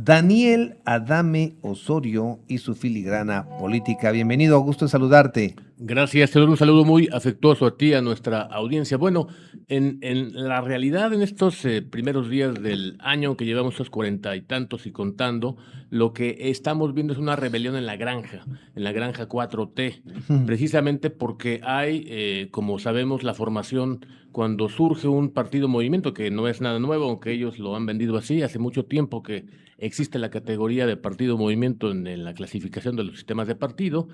Daniel Adame Osorio y su filigrana política. Bienvenido, gusto en saludarte. Gracias, te doy un saludo muy afectuoso a ti, a nuestra audiencia. Bueno, en la realidad, en estos primeros días del año, que llevamos esos 40 y tantos y contando, lo que estamos viendo es una rebelión en la granja 4T, precisamente porque hay, como sabemos, la formación cuando surge un partido movimiento, que no es nada nuevo, aunque ellos lo han vendido así, hace mucho tiempo que existe la categoría de partido movimiento en la clasificación de los sistemas de partido.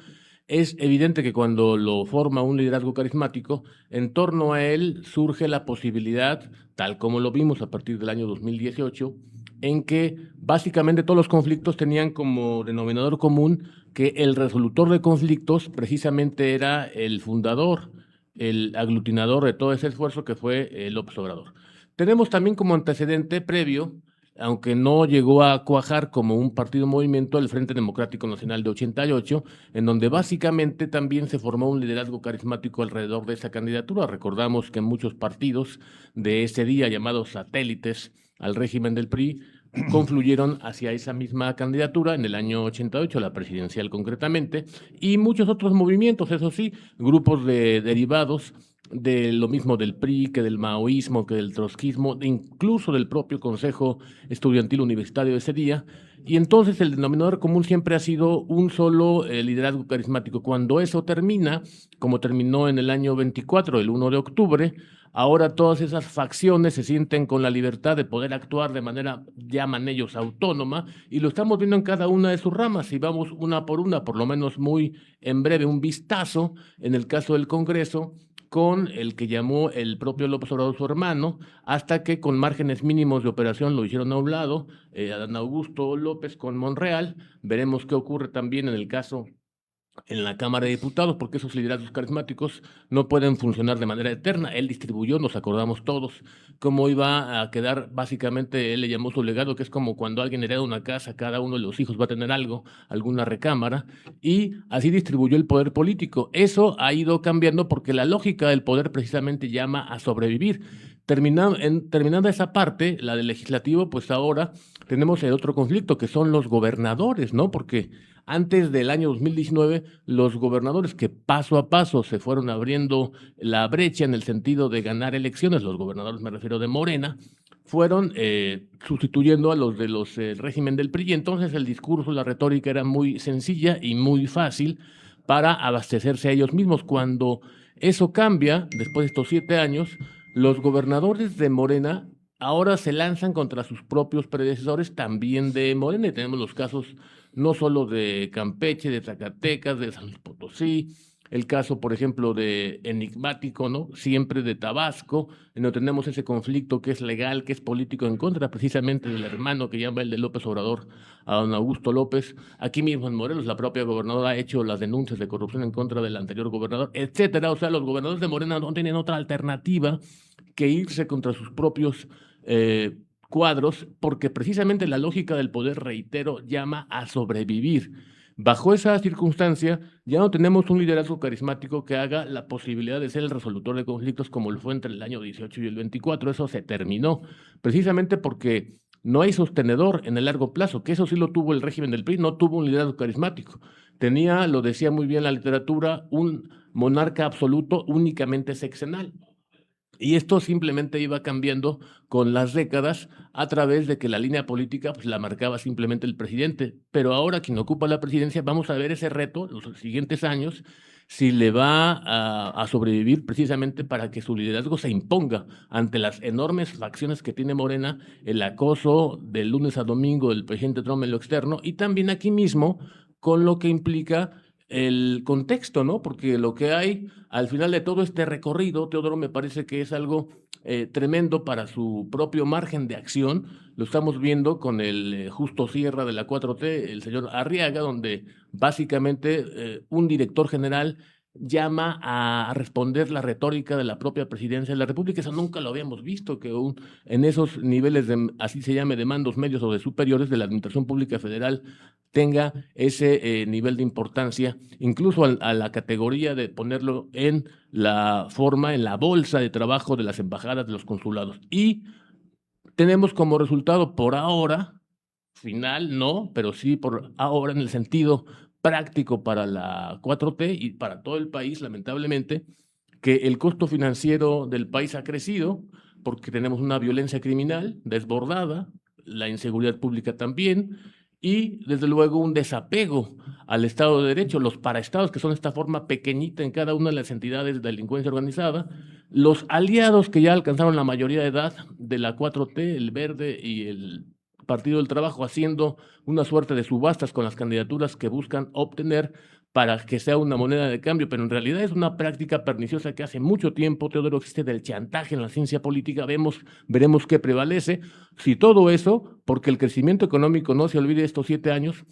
Es evidente que cuando lo forma un liderazgo carismático, en torno a él surge la posibilidad, tal como lo vimos a partir del año 2018, en que básicamente todos los conflictos tenían como denominador común que el resolutor de conflictos precisamente era el fundador, el aglutinador de todo ese esfuerzo que fue López Obrador. Tenemos también como antecedente previo, aunque no llegó a cuajar como un partido movimiento, el Frente Democrático Nacional de 88, en donde básicamente también se formó un liderazgo carismático alrededor de esa candidatura. Recordamos que muchos partidos de ese día, llamados satélites al régimen del PRI, confluyeron hacia esa misma candidatura en el año 88, la presidencial concretamente, y muchos otros movimientos, eso sí, grupos derivados de lo mismo del PRI, que del maoísmo, que del trotskismo, incluso del propio Consejo Estudiantil Universitario de ese día. Y entonces el denominador común siempre ha sido un solo liderazgo carismático. Cuando eso termina, como terminó en el año 24, el 1 de octubre, ahora todas esas facciones se sienten con la libertad de poder actuar de manera, llaman ellos, autónoma, y lo estamos viendo en cada una de sus ramas. Si vamos una por una, por lo menos muy en breve, un vistazo en el caso del Congreso, con el que llamó el propio López Obrador su hermano, hasta que con márgenes mínimos de operación lo hicieron a un lado, Adán Augusto López con Monreal. Veremos qué ocurre también en el caso en la Cámara de Diputados, porque esos liderazgos carismáticos no pueden funcionar de manera eterna. Él distribuyó, nos acordamos todos, cómo iba a quedar, básicamente, él le llamó su legado, que es como cuando alguien hereda una casa, cada uno de los hijos va a tener algo, alguna recámara, y así distribuyó el poder político. Eso ha ido cambiando porque la lógica del poder precisamente llama a sobrevivir. Terminando esa parte, la del legislativo, pues ahora tenemos el otro conflicto, que son los gobernadores, ¿no? Porque antes del año 2019, los gobernadores que paso a paso se fueron abriendo la brecha en el sentido de ganar elecciones, los gobernadores, me refiero de Morena, fueron sustituyendo a los de los régimen del PRI. Entonces el discurso, la retórica era muy sencilla y muy fácil para abastecerse a ellos mismos. Cuando eso cambia, después de estos 7 años, los gobernadores de Morena ahora se lanzan contra sus propios predecesores también de Morena. Y tenemos los casos no solo de Campeche, de Zacatecas, de San Luis Potosí, el caso, por ejemplo, de enigmático, ¿no? Siempre de Tabasco, en donde tenemos ese conflicto que es legal, que es político, en contra precisamente del hermano que llama el de López Obrador, a don Augusto López. Aquí mismo en Morelos, la propia gobernadora ha hecho las denuncias de corrupción en contra del anterior gobernador, etcétera. O sea, los gobernadores de Morena no tienen otra alternativa que irse contra sus propios cuadros, porque precisamente la lógica del poder, reitero, llama a sobrevivir. Bajo esa circunstancia, ya no tenemos un liderazgo carismático que haga la posibilidad de ser el resolutor de conflictos como lo fue entre el año 18 y el 24. Eso se terminó, precisamente porque no hay sostenedor en el largo plazo, que eso sí lo tuvo el régimen del PRI, no tuvo un liderazgo carismático. Tenía, lo decía muy bien la literatura, un monarca absoluto únicamente sexenal. Y esto simplemente iba cambiando con las décadas a través de que la línea política pues, la marcaba simplemente el presidente. Pero ahora quien ocupa la presidencia, vamos a ver ese reto los siguientes años, si le va a sobrevivir precisamente para que su liderazgo se imponga ante las enormes facciones que tiene Morena, el acoso de lunes a domingo del presidente Trump en lo externo y también aquí mismo con lo que implica el contexto, ¿no? Porque lo que hay al final de todo este recorrido, Teodoro, me parece que es algo tremendo para su propio margen de acción. Lo estamos viendo con el justo cierre de la 4T, el señor Arriaga, donde básicamente un director general llama a responder la retórica de la propia presidencia de la República. Eso nunca lo habíamos visto, que en esos niveles, así se llame, de mandos medios o de superiores de la Administración Pública Federal tenga ese nivel de importancia, incluso a la categoría de ponerlo en la forma, en la bolsa de trabajo de las embajadas, de los consulados. Y tenemos como resultado por ahora final no, pero sí por ahora en el sentido práctico para la 4T y para todo el país, lamentablemente, que el costo financiero del país ha crecido porque tenemos una violencia criminal desbordada, la inseguridad pública también, y desde luego un desapego al Estado de Derecho, los paraestados, que son esta forma pequeñita en cada una de las entidades de delincuencia organizada, los aliados que ya alcanzaron la mayoría de edad de la 4T, el Verde y el Partido del Trabajo, haciendo una suerte de subastas con las candidaturas que buscan obtener para que sea una moneda de cambio, pero en realidad es una práctica perniciosa que hace mucho tiempo, Teodoro, existe del chantaje en la ciencia política. Veremos qué prevalece. Si todo eso, porque el crecimiento económico, no se olvide estos 7 años,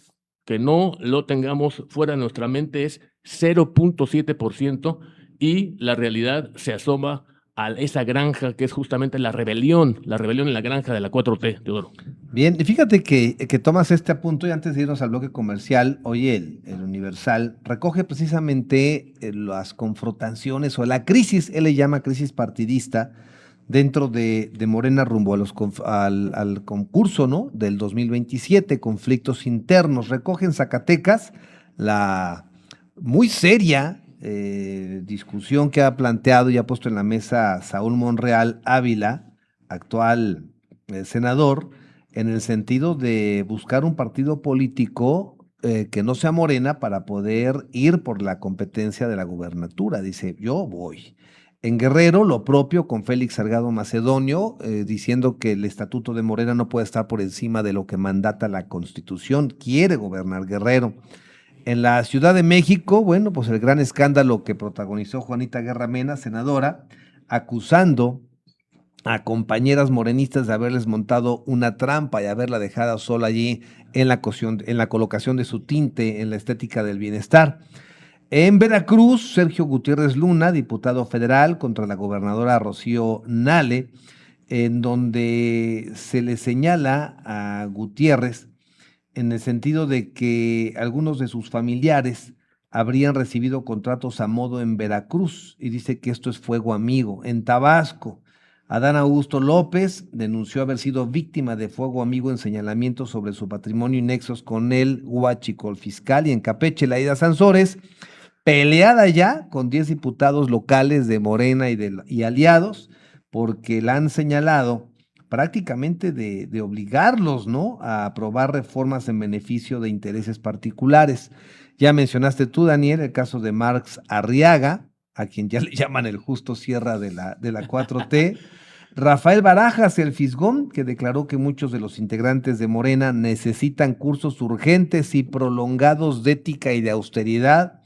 que no lo tengamos fuera de nuestra mente, es 0.7% y la realidad se asoma a esa granja que es justamente la rebelión en la granja de la 4T, Teodoro. Bien, y fíjate que tomas este apunto y antes de irnos al bloque comercial, hoy el Universal recoge precisamente las confrontaciones o la crisis, él le llama crisis partidista, dentro de Morena rumbo al concurso, ¿no?, del 2027, conflictos internos. Recoge en Zacatecas la muy seria discusión que ha planteado y ha puesto en la mesa Saúl Monreal Ávila, actual senador, en el sentido de buscar un partido político que no sea Morena para poder ir por la competencia de la gubernatura. Dice, yo voy. En Guerrero, lo propio con Félix Salgado Macedonio, diciendo que el estatuto de Morena no puede estar por encima de lo que mandata la Constitución. Quiere gobernar Guerrero. En la Ciudad de México, bueno, pues el gran escándalo que protagonizó Juanita Guerra Mena, senadora, acusando a compañeras morenistas de haberles montado una trampa y haberla dejado sola allí en la colocación de su tinte en la estética del bienestar. En Veracruz, Sergio Gutiérrez Luna, diputado federal, contra la gobernadora Rocío Nale, en donde se le señala a Gutiérrez en el sentido de que algunos de sus familiares habrían recibido contratos a modo en Veracruz y dice que esto es fuego amigo. En Tabasco, Adán Augusto López denunció haber sido víctima de fuego amigo en señalamientos sobre su patrimonio y nexos con el huachicol fiscal. Y en Campeche, Laida Sansores, peleada ya con 10 diputados locales de Morena y aliados, porque la han señalado prácticamente de obligarlos, ¿no?, a aprobar reformas en beneficio de intereses particulares. Ya mencionaste tú, Daniel, el caso de Marx Arriaga, a quien ya le llaman el Justo Sierra de la 4T. Rafael Barajas, el Fisgón, que declaró que muchos de los integrantes de Morena necesitan cursos urgentes y prolongados de ética y de austeridad.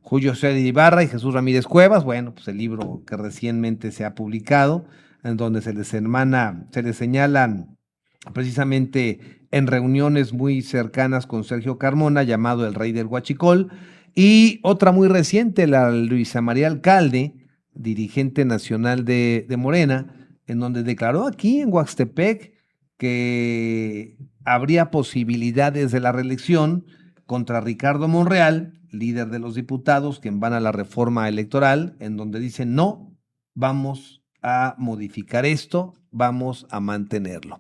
Julio César Ibarra y Jesús Ramírez Cuevas, bueno, pues el libro que recientemente se ha publicado, en donde se les señalan precisamente en reuniones muy cercanas con Sergio Carmona, llamado el Rey del Huachicol, y otra muy reciente, la Luisa María Alcalde, dirigente nacional de Morena, en donde declaró aquí en Huaxtepec que habría posibilidades de la reelección contra Ricardo Monreal, líder de los diputados, quien van a la reforma electoral, en donde dicen no, vamos a modificar esto, vamos a mantenerlo.